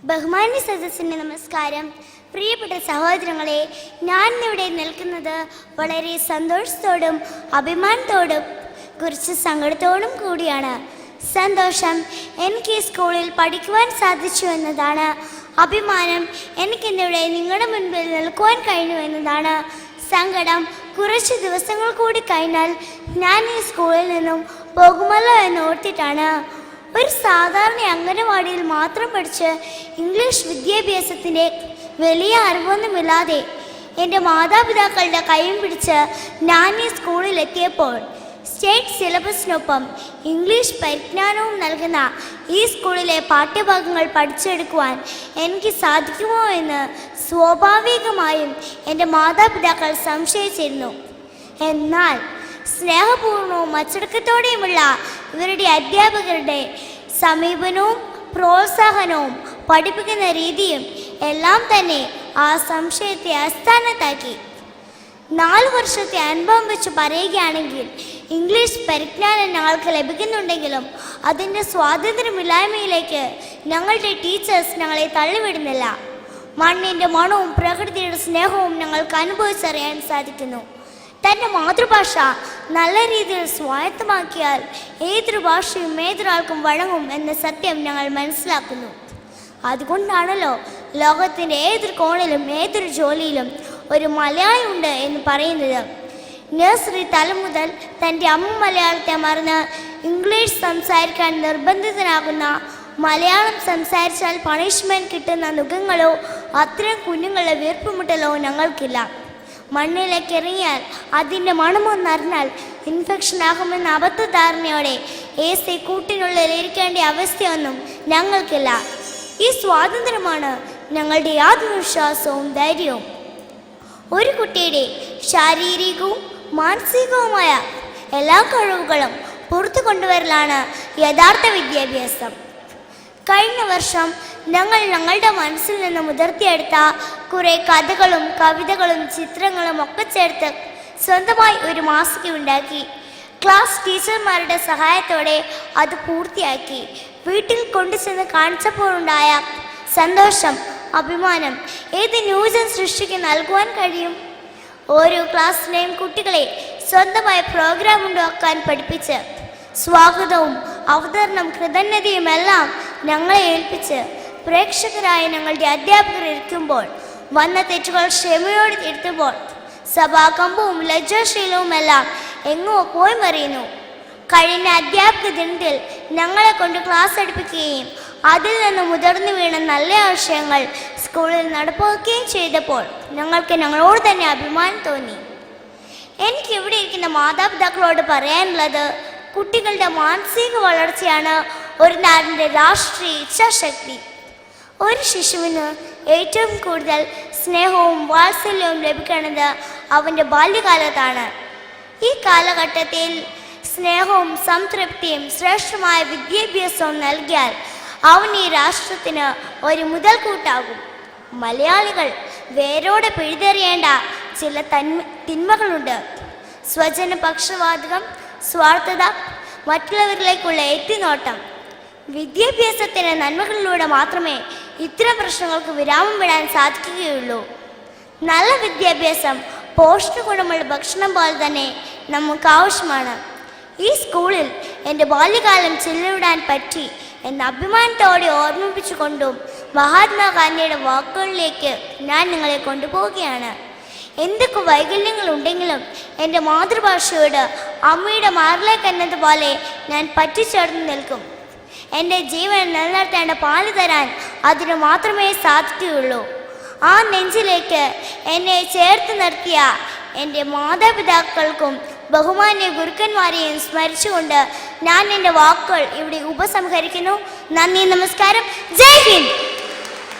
ബഹുമാന്യ സദസ്സിന് നമസ്കാരം. പ്രിയപ്പെട്ട സഹോദരങ്ങളെ, ഞാൻ ഇവിടെ നിൽക്കുന്നത് വളരെ സന്തോഷത്തോടും അഭിമാനത്തോടും കുറച്ച് സങ്കടത്തോടും കൂടിയാണ്. സന്തോഷം, എനിക്ക് ഈ സ്കൂളിൽ പഠിക്കുവാൻ സാധിച്ചു എന്നതാണ്. അഭിമാനം, എനിക്കിന്നിവിടെ നിങ്ങളുടെ മുൻപിൽ നിൽക്കുവാൻ കഴിഞ്ഞു എന്നതാണ്. സങ്കടം, കുറച്ച് ദിവസങ്ങൾ കൂടി കഴിഞ്ഞാൽ ഞാൻ ഈ സ്കൂളിൽ നിന്നും പോകുമല്ലോ എന്ന് ഓർത്തിട്ടാണ്. ഒരു സാധാരണ അംഗനവാടിയിൽ മാത്രം പഠിച്ച് ഇംഗ്ലീഷ് വിദ്യാഭ്യാസത്തിൻ്റെ വലിയ അറിവൊന്നുമില്ലാതെ എൻ്റെ മാതാപിതാക്കളുടെ കൈയും പിടിച്ച് ഞാൻ ഈ സ്കൂളിലെത്തിയപ്പോൾ സ്റ്റേറ്റ് സിലബസിനൊപ്പം ഇംഗ്ലീഷ് പരിജ്ഞാനവും നൽകുന്ന ഈ സ്കൂളിലെ പാഠ്യഭാഗങ്ങൾ പഠിച്ചെടുക്കുവാൻ എനിക്ക് സാധിക്കുമോ എന്ന് സ്വാഭാവികമായും എൻ്റെ മാതാപിതാക്കൾ സംശയിച്ചിരുന്നു. എന്നാൽ സ്നേഹപൂർണവും അച്ചടക്കത്തോടെയുമുള്ള ഇവരുടെ അധ്യാപകരുടെ സമീപനവും പ്രോത്സാഹനവും പഠിപ്പിക്കുന്ന രീതിയും എല്ലാം തന്നെ ആ സംശയത്തെ അസ്ഥാനത്താക്കി. 4 വർഷത്തെ അനുഭവം വെച്ച് പറയുകയാണെങ്കിൽ ഇംഗ്ലീഷ് പരിജ്ഞാനം ഞങ്ങൾക്ക് ലഭിക്കുന്നുണ്ടെങ്കിലും അതിൻ്റെ സ്വാതന്ത്ര്യമില്ലായ്മയിലേക്ക് ഞങ്ങളുടെ ടീച്ചേഴ്സ് ഞങ്ങളെ തള്ളിവിടുന്നില്ല. മണ്ണിൻ്റെ മണവും പ്രകൃതിയുടെ സ്നേഹവും ഞങ്ങൾക്ക് അനുഭവിച്ചറിയാൻ സാധിക്കുന്നു. തൻ്റെ മാതൃഭാഷ നല്ല രീതിയിൽ സ്വായത്തമാക്കിയാൽ ഏതൊരു ഭാഷയും ഏതൊരാൾക്കും വഴങ്ങും എന്ന സത്യം ഞങ്ങൾ മനസ്സിലാക്കുന്നു. അതുകൊണ്ടാണല്ലോ ലോകത്തിൻ്റെ ഏതൊരു കോണിലും ഏതൊരു ജോലിയിലും ഒരു മലയാളി ഉണ്ട് എന്ന് പറയുന്നത്. നഴ്സറി തലം മുതൽ തൻ്റെ അമ്മ മലയാളത്തെ മറന്ന് ഇംഗ്ലീഷ് സംസാരിക്കാൻ നിർബന്ധിതനാകുന്ന, മലയാളം സംസാരിച്ചാൽ പണിഷ്മെൻറ്റ് കിട്ടുന്ന നുഖങ്ങളോ അത്തരം കുഞ്ഞുങ്ങളുടെ വീർപ്പുമുട്ടലോ ഞങ്ങൾക്കില്ല. മണ്ണിലേക്ക് ഇറങ്ങിയാൽ അതിൻ്റെ മണമൊന്നറിഞ്ഞാൽ ഇൻഫെക്ഷൻ ആകുമെന്ന അബദ്ധധാരണയോടെ AC കൂട്ടിനുള്ളിൽ ഇരിക്കേണ്ട അവസ്ഥയൊന്നും ഞങ്ങൾക്കില്ല. ഈ സ്വാതന്ത്ര്യമാണ് ഞങ്ങളുടെ ആത്മവിശ്വാസവും ധൈര്യവും. ഒരു കുട്ടിയുടെ ശാരീരികവും മാനസികവുമായ എല്ലാ കഴിവുകളും പുറത്തു കൊണ്ടുവരലാണ് യഥാർത്ഥ വിദ്യാഭ്യാസം. കഴിഞ്ഞ വർഷം ഞങ്ങൾ ഞങ്ങളുടെ മനസ്സിൽ നിന്ന് മുതിർത്തിയെടുത്ത കുറേ കഥകളും കവിതകളും ചിത്രങ്ങളും ഒക്കെ ചേർത്ത് സ്വന്തമായി ഒരു മാസിക ഉണ്ടാക്കി. ക്ലാസ് ടീച്ചർമാരുടെ സഹായത്തോടെ അത് പൂർത്തിയാക്കി. വീട്ടിൽ കൊണ്ടുചെന്ന് കാണിച്ചപ്പോഴുണ്ടായ സന്തോഷം, അഭിമാനം ഏത് ന്യൂജൻ സൃഷ്ടിക്ക് നൽകുവാൻ കഴിയും? ഓരോ ക്ലാസ്സിലെയും കുട്ടികളെ സ്വന്തമായി പ്രോഗ്രാം ഉണ്ടാക്കാൻ പഠിപ്പിച്ച് സ്വാഗതവും അവതരണം കൃതജ്ഞതയുമെല്ലാം ഞങ്ങളെ ഏൽപ്പിച്ച് പ്രേക്ഷകരായ ഞങ്ങളുടെ അധ്യാപകർ ഇരിക്കുമ്പോൾ, വന്ന തെറ്റുകൾ ക്ഷമയോടെ തിരുത്തുമ്പോൾ സഭാകമ്പവും ലജ്ജാശീലവുമെല്ലാം എങ്ങോ പോയി മറിയുന്നു. കഴിഞ്ഞ അധ്യാപക ദിനത്തിൽ ഞങ്ങളെ കൊണ്ട് ക്ലാസ് എടുപ്പിക്കുകയും അതിൽ നിന്ന് മുതിർന്നു വീണ നല്ല ആശയങ്ങൾ സ്കൂളിൽ നടപ്പാക്കുകയും ചെയ്തപ്പോൾ ഞങ്ങൾക്ക് ഞങ്ങളോട് തന്നെ അഭിമാനം തോന്നി. എനിക്ക് ഇവിടെ ഇരിക്കുന്ന മാതാപിതാക്കളോട് പറയാനുള്ളത്, കുട്ടികളുടെ മാനസിക വളർച്ചയാണ് ഒരു നാടിൻ്റെ രാഷ്ട്രീയ ഇച്ഛാശക്തി. ഒരു ശിശുവിന് ഏറ്റവും കൂടുതൽ സ്നേഹവും വാത്സല്യവും ലഭിക്കുന്നത് അവൻ്റെ ബാല്യകാലത്താണ്. ഈ കാലഘട്ടത്തിൽ സ്നേഹവും സംതൃപ്തിയും ശ്രേഷ്ഠമായ വിദ്യാഭ്യാസവും നൽകിയാൽ അവൻ ഈ രാഷ്ട്രത്തിന് ഒരു മുതൽക്കൂട്ടാകും. മലയാളികൾ വേരോടെ പിഴുതെറിയേണ്ട ചില തിന്മകളുണ്ട്. സ്വജന പക്ഷപാതം, സ്വാർത്ഥത, മറ്റുള്ളവരിലേക്കുള്ള എത്തിനോട്ടം. വിദ്യാഭ്യാസത്തിന് നന്മകളിലൂടെ മാത്രമേ ഇത്തരം പ്രശ്നങ്ങൾക്ക് വിരാമം വിടാൻ സാധിക്കുകയുള്ളൂ. നല്ല വിദ്യാഭ്യാസം പോഷകഗുണമുള്ള ഭക്ഷണം പോലെ തന്നെ നമുക്ക് ആവശ്യമാണ്. ഈ സ്കൂളിൽ എൻ്റെ ബാല്യകാലം ചില്ലിവിടാൻ പറ്റി എന്ന അഭിമാനത്തോടെ ഓർമ്മിപ്പിച്ചുകൊണ്ടും മഹാത്മാഗാന്ധിയുടെ വാക്കുകളിലേക്ക് ഞാൻ നിങ്ങളെ കൊണ്ടുപോവുകയാണ്. എന്തൊക്കെ വൈകല്യങ്ങളുണ്ടെങ്കിലും എൻ്റെ മാതൃഭാഷയോട് അമ്മയുടെ മാറിലേക്ക് എന്നതുപോലെ ഞാൻ പറ്റിച്ചേർന്ന് നിൽക്കും. എൻ്റെ ജീവൻ നിലനിർത്തേണ്ട പാല് തരാൻ അതിന് മാത്രമേ സാധിക്കുകയുള്ളൂ. ആ നെഞ്ചിലേക്ക് എന്നെ ചേർത്ത് നിർത്തിയ എൻ്റെ മാതാപിതാക്കൾക്കും ബഹുമാന്യ ഗുരുക്കന്മാരെയും സ്മരിച്ചുകൊണ്ട് ഞാൻ എൻ്റെ വാക്കുകൾ ഇവിടെ ഉപസംഹരിക്കുന്നു. നന്ദി, നമസ്കാരം, ജയ് ഹിന്ദ്.